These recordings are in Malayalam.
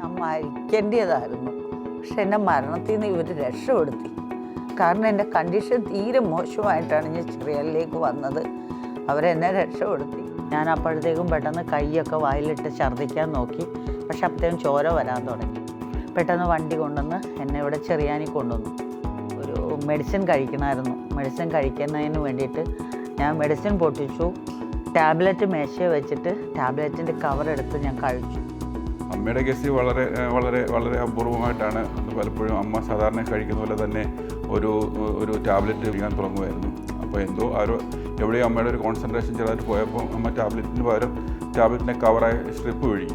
ഞാൻ മരിക്കേണ്ടതായിരുന്നു. പക്ഷെ എന്നെ മരണത്തിൽ നിന്ന് ഇവർ രക്ഷപ്പെടുത്തി. കാരണം എൻ്റെ കണ്ടീഷൻ തീരെ മോശമായിട്ടാണ് ഞാൻ ചെറിയലിലേക്ക് വന്നത്. അവരെന്നെ രക്ഷപ്പെടുത്തി. ഞാൻ അപ്പോഴത്തേക്കും പെട്ടെന്ന് കൈയൊക്കെ വായിലിട്ട് ഛർദ്ദിക്കാൻ നോക്കി. പക്ഷെ അപ്പോഴത്തേക്കും ചോര വരാൻ തുടങ്ങി. പെട്ടെന്ന് വണ്ടി കൊണ്ടുവന്ന് എന്നെ ഇവിടെ ചെറിയാനി കൊണ്ടുവന്നു. ഒരു മെഡിസിൻ കഴിക്കണമായിരുന്നു. മെഡിസിൻ കഴിക്കുന്നതിന് വേണ്ടിയിട്ട് ഞാൻ മെഡിസിൻ പൊട്ടിച്ചു. ടാബ്ലറ്റ് മേശയെ വെച്ചിട്ട് ടാബ്ലറ്റിൻ്റെ കവറെടുത്ത് ഞാൻ കഴിച്ചു. അമ്മയുടെ കേസ് വളരെ വളരെ വളരെ അപൂർവമായിട്ടാണ്. പലപ്പോഴും അമ്മ സാധാരണ കഴിക്കുന്ന പോലെ തന്നെ ഒരു ടാബ്ലറ്റ് കഴിക്കാൻ തുടങ്ങുമായിരുന്നു. അപ്പോൾ എന്തോ എവിടെയോ അമ്മയുടെ ഒരു കോൺസെൻട്രേഷൻ ചെറുതായിട്ട് പോയപ്പോൾ അമ്മ ടാബ്ലറ്റിന് പകരം ടാബ്ലറ്റിൻ്റെ കവറായ സ്ട്രിപ്പ് വഴി.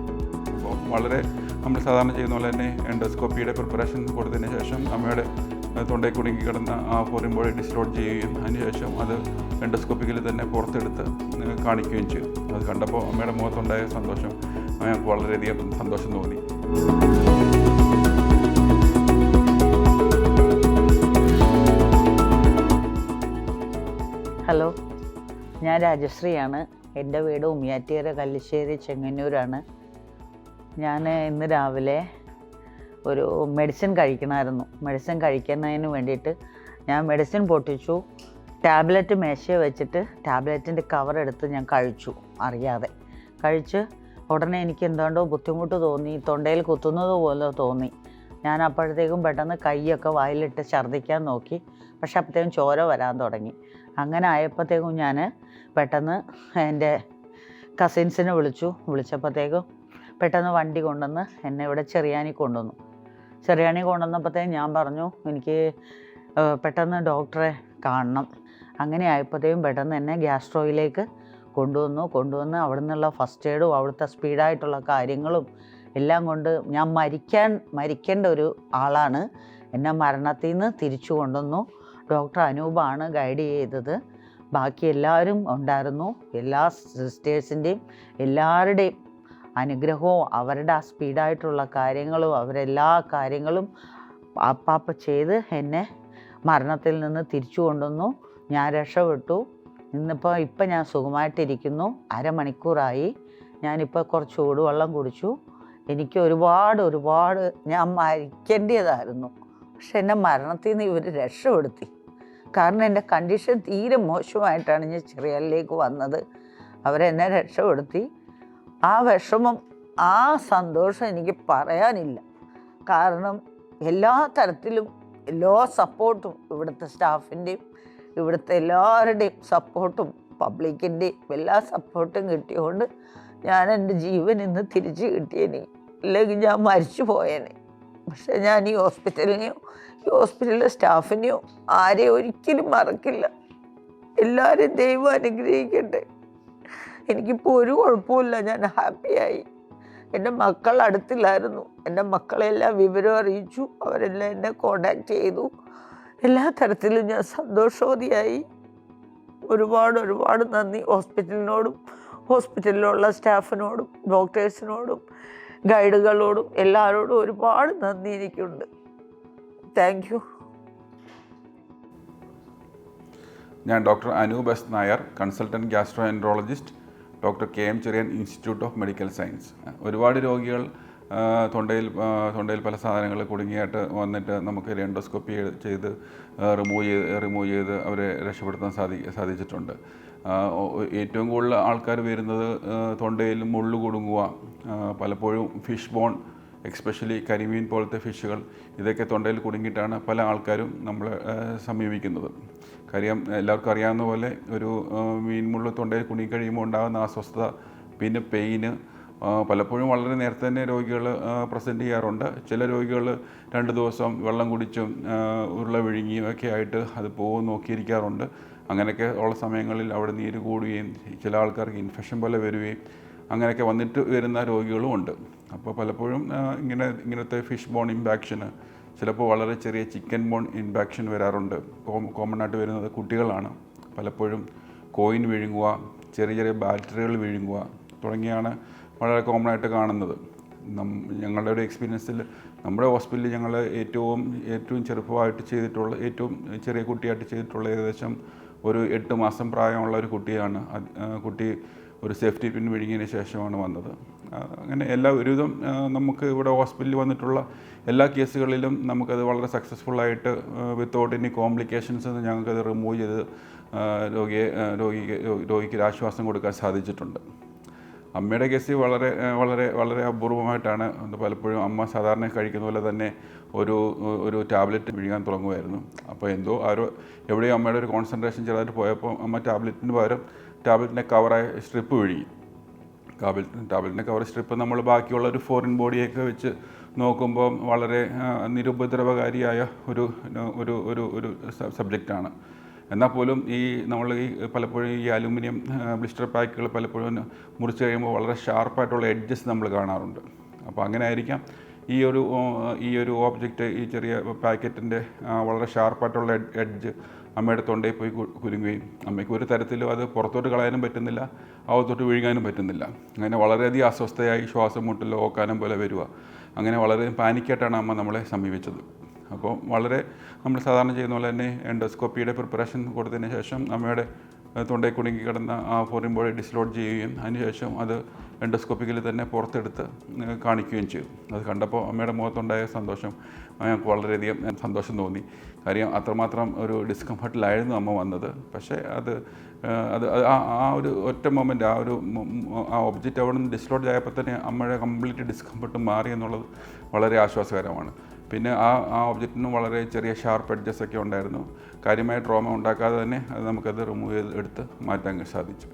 അപ്പോൾ വളരെ നമ്മൾ സാധാരണ ചെയ്യുന്ന പോലെ തന്നെ എൻഡോസ്കോപ്പിയുടെ പ്രിപ്പറേഷൻ കൊടുത്തതിന് ശേഷം അമ്മയുടെ തൊണ്ടയിൽ കുടുങ്ങി കിടന്ന ആ ഫോറിൻ ബോഡി ഡിസ്ലോഡ് ചെയ്യുകയും അതിനുശേഷം അത് എൻഡോസ്കോപ്പിക്കൽ തന്നെ പുറത്തെടുത്ത് കാണിക്കുകയും ചെയ്തു. അത് കണ്ടപ്പോൾ അമ്മയുടെ മുഖത്തുണ്ടായ സന്തോഷം ഞങ്ങൾക്ക് വളരെയധികം സന്തോഷം തോന്നി. ഹലോ, ഞാൻ രാജശ്രീയാണ്. എൻ്റെ വീട് ഉമിയാറ്റിയര കല്ലിശ്ശേരി ചെങ്ങന്നൂരാണ്. ഞാൻ ഇന്ന് രാവിലെ ഒരു മെഡിസിൻ കഴിക്കണമായിരുന്നു. മെഡിസിൻ കഴിക്കുന്നതിന് വേണ്ടിയിട്ട് ഞാൻ മെഡിസിൻ പൊട്ടിച്ചു. ടാബ്ലറ്റ് മേശയെ വെച്ചിട്ട് ടാബ്ലറ്റിൻ്റെ കവറെടുത്ത് ഞാൻ കഴിച്ചു. അറിയാതെ കഴിച്ച് ഉടനെ എനിക്ക് എന്താണ്ടോ ബുദ്ധിമുട്ട് തോന്നി. തൊണ്ടയിൽ കുത്തുന്നത് പോലെ തോന്നി. ഞാൻ അപ്പോഴത്തേക്കും പെട്ടെന്ന് കൈയൊക്കെ വായിലിട്ട് ഛർദ്ദിക്കാൻ നോക്കി. പക്ഷെ അപ്പോഴത്തേക്കും ചോര വരാൻ തുടങ്ങി. അങ്ങനെ ആയപ്പോഴത്തേക്കും ഞാൻ പെട്ടെന്ന് എൻ്റെ കസിൻസിനെ വിളിച്ചപ്പോഴത്തേക്കും പെട്ടെന്ന് വണ്ടി കൊണ്ടുവന്ന് എന്നെ ഇവിടെ ചെറിയാനി കൊണ്ടുവന്നപ്പോഴത്തേക്കും ഞാൻ പറഞ്ഞു എനിക്ക് പെട്ടെന്ന് ഡോക്ടറെ കാണണം. അങ്ങനെ ആയപ്പോഴത്തേക്കും പെട്ടെന്ന് എന്നെ ഗ്യാസ്ട്രോയിലേക്ക് കൊണ്ടുവന്ന് അവിടെ നിന്നുള്ള ഫസ്റ്റ് എയ്ഡും അവിടുത്തെ സ്പീഡായിട്ടുള്ള കാര്യങ്ങളും എല്ലാം കൊണ്ട് ഞാൻ മരിക്കേണ്ട ഒരു ആളാണ്. എന്നെ മരണത്തിൽ നിന്ന് തിരിച്ചു കൊണ്ടുവന്നു. ഡോക്ടർ അനൂപാണ് ഗൈഡ് ചെയ്തത്. ബാക്കി എല്ലാവരും ഉണ്ടായിരുന്നു. എല്ലാ സിസ്റ്റേഴ്സിൻ്റെയും എല്ലാവരുടെയും അനുഗ്രഹവും അവരുടെ ആ സ്പീഡായിട്ടുള്ള കാര്യങ്ങളും അവരെല്ലാ കാര്യങ്ങളും അപ്പാപ്പ ചെയ്ത് എന്നെ മരണത്തിൽ നിന്ന് തിരിച്ചു കൊണ്ടുവന്നു. ഞാൻ രക്ഷപ്പെട്ടു. ഇപ്പം ഞാൻ സുഖമായിട്ടിരിക്കുന്നു. അരമണിക്കൂറായി. ഞാനിപ്പോൾ കുറച്ച് ചൂടുവെള്ളം കുടിച്ചു. എനിക്ക് ഒരുപാട് ഞാൻ മരിക്കേണ്ടതായിരുന്നു. പക്ഷെ എന്നെ മരണത്തിൽ നിന്ന് ഇവർ രക്ഷപ്പെടുത്തി. കാരണം എൻ്റെ കണ്ടീഷൻ തീരെ മോശമായിട്ടാണ് ഞാൻ ചെറിയലിലേക്ക് വന്നത്. അവരെന്നെ രക്ഷപ്പെടുത്തി. ആ വിഷമം ആ സന്തോഷം എനിക്ക് പറയാനില്ല. കാരണം എല്ലാ തരത്തിലും എല്ലാ സപ്പോർട്ടും ഇവിടുത്തെ സ്റ്റാഫിൻ്റെയും ഇവിടുത്തെ എല്ലാവരുടെയും സപ്പോർട്ടും പബ്ലിക്കിൻ്റെയും എല്ലാ സപ്പോർട്ടും കിട്ടിയതുകൊണ്ട് ഞാൻ എൻ്റെ ജീവൻ ഇന്ന് തിരിച്ച് കിട്ടിയേനെ. ഇല്ലെങ്കിൽ ഞാൻ മരിച്ചു പോയേനെ. പക്ഷെ ഞാൻ ഈ ഹോസ്പിറ്റലിലെ സ്റ്റാഫിനെയോ ആരെയും ഒരിക്കലും മറക്കില്ല. എല്ലാവരും ദൈവം അനുഗ്രഹിക്കട്ടെ. എനിക്കിപ്പോൾ ഒരു കുഴപ്പമില്ല. ഞാൻ ഹാപ്പിയായി. എൻ്റെ മക്കൾ അടുത്തില്ലായിരുന്നു. എൻ്റെ മക്കളെല്ലാം വിവരം അറിയിച്ചു. അവരെല്ലാം എന്നെ കോണ്ടാക്ട് ചെയ്തു. എല്ലാ തരത്തിലും ഞാൻ സന്തോഷവതിയായി. ഒരുപാട് നന്ദി ഹോസ്പിറ്റലിനോടും ഹോസ്പിറ്റലിലുള്ള സ്റ്റാഫിനോടും ഡോക്ടേഴ്സിനോടും ഗൈഡുകളോടും എല്ലാവരോടും ഒരുപാട് നന്ദി എനിക്കുണ്ട്. Thank you. ഞാൻ doctor Anoop S Nair, consultant gastroenterologist, doctor KM Cherian institute of medical science. ഒരുപാട് രോഗികൾ തൊണ്ടയിൽ പല സാധനങ്ങൾ കുടുങ്ങിയായിട്ട് വന്നിട്ട് നമുക്ക് എൻഡോസ്കോപ്പി ചെയ്ത് റിമൂവ് ചെയ്ത് അവരെ രക്ഷപ്പെടുത്താൻ സാധിച്ചിട്ടുണ്ട്. ഏറ്റവും കൂടുതൽ ആൾക്കാർ വരുന്നത് തൊണ്ടയിൽ മുള്ളു കുടുങ്ങുക, പലപ്പോഴും ഫിഷ് ബോൺ, എക്സ്പെഷ്യലി കരിമീൻ പോലത്തെ ഫിഷുകൾ, ഇതൊക്കെ തൊണ്ടയിൽ കുടുങ്ങിയിട്ടാണ് പല ആൾക്കാരും നമ്മളെ സമീപിക്കുന്നത്. കാര്യം എല്ലാവർക്കും അറിയാവുന്ന പോലെ ഒരു മീൻ മുള്ളു തൊണ്ടയിൽ കുടുങ്ങിക്കഴിയുമ്പോൾ ഉണ്ടാകുന്ന അസ്വസ്ഥത, പിന്നെ പെയിന്, പലപ്പോഴും വളരെ നേരത്തെ തന്നെ രോഗികൾ പ്രസൻറ്റ് ചെയ്യാറുണ്ട്. ചില രോഗികൾ 2 ദിവസം വെള്ളം കുടിച്ചും ഉരുള വിഴുങ്ങിയും ഒക്കെ ആയിട്ട് അത് നോക്കിയിരിക്കാറുണ്ട്. അങ്ങനെയൊക്കെ ഉള്ള സമയങ്ങളിൽ അവിടെ നീര് കൂടുകയും ചില ആൾക്കാർക്ക് ഇൻഫെക്ഷൻ പോലെ വരികയും അങ്ങനെയൊക്കെ വന്നിട്ട് വരുന്ന രോഗികളും ഉണ്ട്. അപ്പോൾ പലപ്പോഴും ഇങ്ങനത്തെ ഫിഷ് ബോൺ ഇമ്പാക്ഷന്, ചിലപ്പോൾ വളരെ ചെറിയ ചിക്കൻ ബോൺ ഇമ്പാക്ഷൻ വരാറുണ്ട്. കോമൺ ആയിട്ട് വരുന്നത് കുട്ടികളാണ്. പലപ്പോഴും കോയിൻ വിഴുങ്ങുക, ചെറിയ ബാറ്ററികൾ വിഴുങ്ങുക തുടങ്ങിയാണ് വളരെ കോമൺ ആയിട്ട് കാണുന്നത്. ഞങ്ങളുടെ ഒരു എക്സ്പീരിയൻസിൽ നമ്മുടെ ഹോസ്പിറ്റലിൽ ഞങ്ങൾ ഏറ്റവും ചെറുപ്പമായിട്ട് ചെയ്തിട്ടുള്ള, ഏറ്റവും ചെറിയ കുട്ടിയായിട്ട് ചെയ്തിട്ടുള്ള ഏകദേശം ഒരു 8 മാസം പ്രായമുള്ള ഒരു കുട്ടിയാണ്. കുട്ടി ഒരു സേഫ്റ്റി പിൻ വിഴുങ്ങിയതിന് ശേഷമാണ് വന്നത്. അങ്ങനെ ഒരുവിധം നമുക്ക് ഇവിടെ ഹോസ്പിറ്റലിൽ വന്നിട്ടുള്ള എല്ലാ കേസുകളിലും നമുക്കത് വളരെ സക്സസ്ഫുള്ളായിട്ട് വിത്തൗട്ട് എനി കോംപ്ലിക്കേഷൻസ് ഞങ്ങൾക്കത് റിമൂവ് ചെയ്ത് രോഗിക്ക് ഒരു ആശ്വാസം കൊടുക്കാൻ സാധിച്ചിട്ടുണ്ട്. അമ്മയുടെ കേസ് വളരെ വളരെ വളരെ അപൂർവമായിട്ടാണ്. പലപ്പോഴും അമ്മ സാധാരണ കഴിക്കുന്ന പോലെ തന്നെ ഒരു ടാബ്ലറ്റ് വിഴുങ്ങാൻ തുടങ്ങുമായിരുന്നു. അപ്പോൾ എവിടെയോ അമ്മയുടെ ഒരു കോൺസെൻട്രേഷൻ ചെറുതായിട്ട് പോയപ്പോൾ അമ്മ ടാബ്ലറ്റിന് പകരം ടാബ്ലറ്റിൻ്റെ കവറായ സ്ട്രിപ്പ് വിഴുങ്ങി. ടാബ്ലറ്റിൻ്റെ കവർ സ്ട്രിപ്പ് നമ്മൾ ബാക്കിയുള്ള ഒരു ഫോറിൻ ബോഡിയൊക്കെ വെച്ച് നോക്കുമ്പോൾ വളരെ നിരുപദ്രവകാരിയായ ഒരു സബ്ജക്റ്റാണ്. എന്നാൽ പോലും നമ്മൾ പലപ്പോഴും ഈ അലൂമിനിയം ബ്ലിസ്റ്റർ പാക്കുകൾ പലപ്പോഴും മുറിച്ച് കഴിയുമ്പോൾ വളരെ ഷാർപ്പായിട്ടുള്ള എഡ്ജസ് നമ്മൾ കാണാറുണ്ട്. അപ്പോൾ അങ്ങനെ ആയിരിക്കാം ഈ ഒരു ഓബ്ജക്റ്റ്, ഈ ചെറിയ പാക്കറ്റിൻ്റെ വളരെ ഷാർപ്പായിട്ടുള്ള എഡ്ജ് അമ്മയുടെ തൊണ്ടയിൽ പോയി കുരുങ്ങുകയും അമ്മയ്ക്ക് ഒരു തരത്തിലും അത് പുറത്തോട്ട് കളയാനും പറ്റുന്നില്ല, അകത്തോട്ട് വിഴുങ്ങാനും പറ്റുന്നില്ല. അങ്ങനെ വളരെയധികം അസ്വസ്ഥയായി ശ്വാസം മുട്ടലോ ഓക്കാനം പോലെ വരിക. അങ്ങനെ വളരെ പാനിക്കായിട്ടാണ് അമ്മ നമ്മളെ സമീപിച്ചത്. അപ്പോൾ വളരെ നമ്മൾ സാധാരണ ചെയ്യുന്ന പോലെ തന്നെ എൻഡോസ്കോപ്പിയുടെ പ്രിപ്പറേഷൻ കൊടുത്തതിന് ശേഷം അമ്മയുടെ തൊണ്ടയിൽ കുടുങ്ങി കിടന്ന ആ ഫോറിൻ ബോഡി ഡിസ്ലോഡ് ചെയ്യുകയും അതിനുശേഷം അത് എൻഡോസ്കോപ്പിക്കൽ തന്നെ പുറത്തെടുത്ത് കാണിക്കുകയും ചെയ്തു. അത് കണ്ടപ്പോൾ അമ്മയുടെ മുഖത്തുണ്ടായ സന്തോഷം ഞങ്ങൾക്ക് വളരെയധികം സന്തോഷം തോന്നി. കാര്യം അത്രമാത്രം ഒരു ഡിസ്കംഫർട്ടിലായിരുന്നു അമ്മ വന്നത്. പക്ഷേ അത് ആ ഒരു ഒറ്റ മൊമെൻറ്റ്, ആ ഒബ്ജക്റ്റ് അവിടെ നിന്ന് ഡിസ്ലോഡ് ആയപ്പോൾ തന്നെ അമ്മയുടെ കംപ്ലീറ്റ് ഡിസ്കംഫർട്ട് മാറി എന്നുള്ളത് വളരെ ആശ്വാസകരമാണ്. പിന്നെ ആ ഒബ്ജക്റ്റിന് വളരെ ചെറിയ ഷാർപ്പ് എഡ്ജസ് ഒക്കെ ഉണ്ടായിരുന്നു. കാര്യമായ ട്രോമ ഉണ്ടാക്കാതെ തന്നെ നമുക്കത് റിമൂവ് ചെയ്ത് എടുത്ത് മാറ്റാൻ സാധിച്ചു.